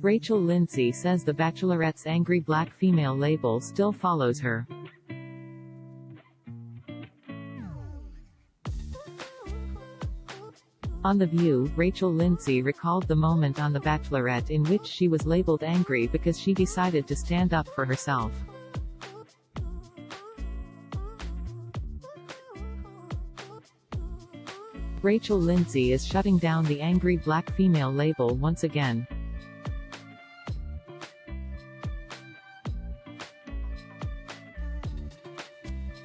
Rachel Lindsay says the Bachelorette's angry black female label still follows her. On The View, Rachel Lindsay recalled the moment on The Bachelorette in which she was labeled angry because she decided to stand up for herself. Rachel Lindsay is shutting down the angry black female label once again.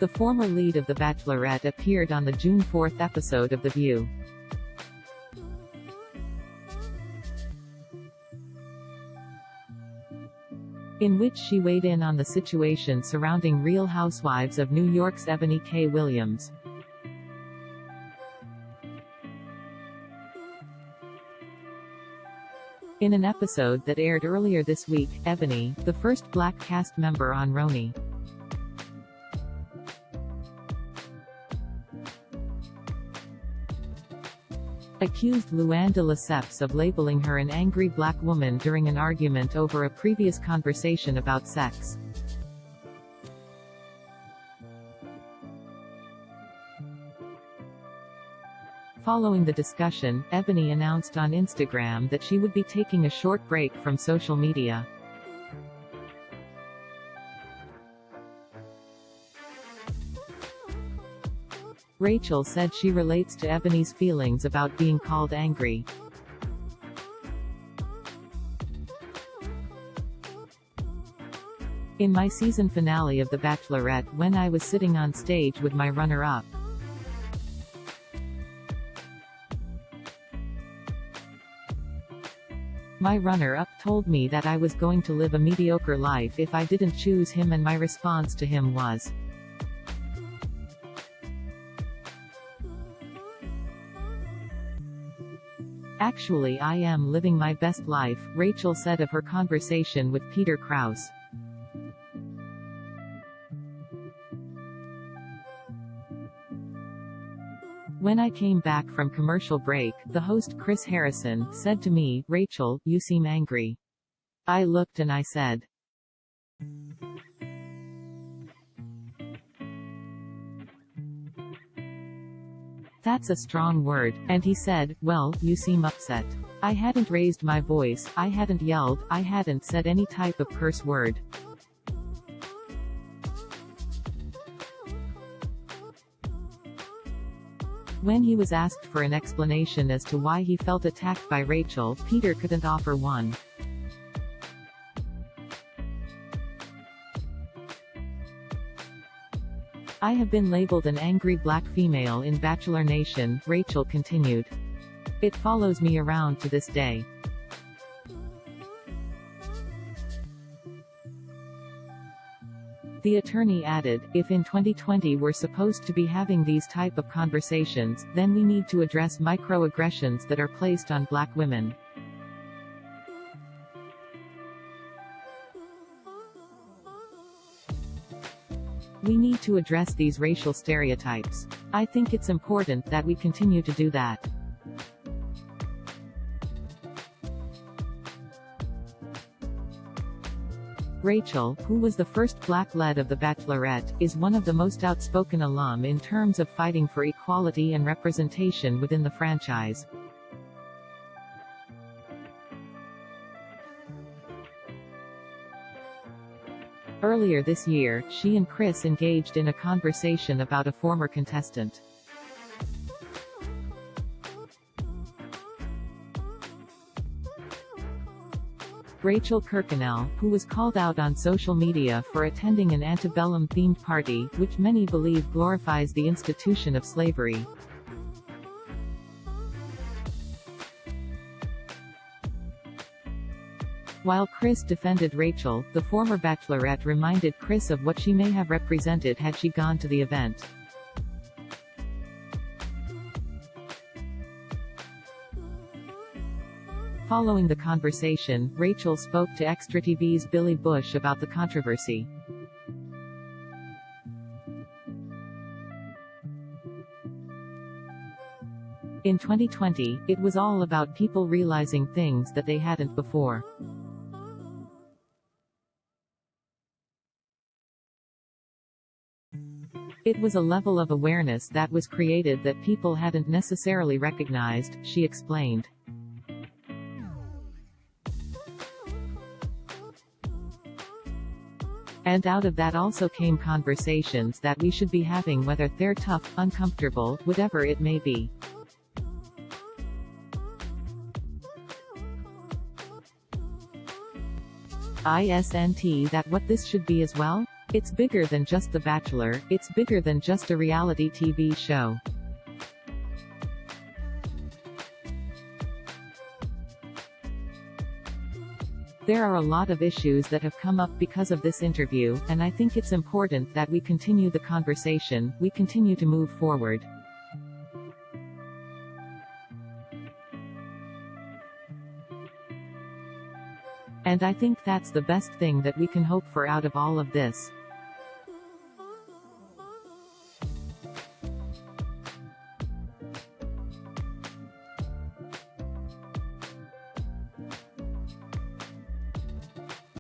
The former lead of The Bachelorette appeared on the June 4 episode of The View. In which she weighed in on the situation surrounding Real Housewives of New York's Ebony K. Williams. In an episode that aired earlier this week, Ebony, the first black cast member on Roni, accused Luann de Lesseps of labeling her an angry black woman during an argument over a previous conversation about sex. Following the discussion, Ebony announced on Instagram that she would be taking a short break from social media. Rachel said she relates to Ebony's feelings about being called angry. In my season finale of The Bachelorette, when I was sitting on stage with my runner-up, my runner-up told me that I was going to live a mediocre life if I didn't choose him, and my response to him was, "Actually, I am living my best life," Rachel said of her conversation with Peter Krause. When I came back from commercial break, the host Chris Harrison said to me, "Rachel, you seem angry." I looked and I said, "That's a strong word," and he said, "Well, you seem upset." I hadn't raised my voice, I hadn't yelled, I hadn't said any type of curse word. When he was asked for an explanation as to why he felt attacked by Rachel, Peter couldn't offer one. "I have been labeled an angry black female in Bachelor Nation," Rachel continued. "It follows me around to this day." The attorney added, "If in 2020 we're supposed to be having these type of conversations, then we need to address microaggressions that are placed on black women. We need to address these racial stereotypes. I think it's important that we continue to do that." Rachel, who was the first black lead of The Bachelorette, is one of the most outspoken alum in terms of fighting for equality and representation within the franchise. Earlier this year, she and Chris engaged in a conversation about a former contestant. Rachel Kirkconnell, who was called out on social media for attending an antebellum-themed party, which many believe glorifies the institution of slavery. While Chris defended Rachel, the former Bachelorette reminded Chris of what she may have represented had she gone to the event. Following the conversation, Rachel spoke to Extra TV's Billy Bush about the controversy. In 2020, it was all about people realizing things that they hadn't before. It was a level of awareness that was created that people hadn't necessarily recognized, she explained. And out of that also came conversations that we should be having, whether they're tough, uncomfortable, whatever it may be. Isn't that what this should be as well? It's bigger than just The Bachelor, it's bigger than just a reality TV show. There are a lot of issues that have come up because of this interview, and I think it's important that we continue the conversation, we continue to move forward. And I think that's the best thing that we can hope for out of all of this.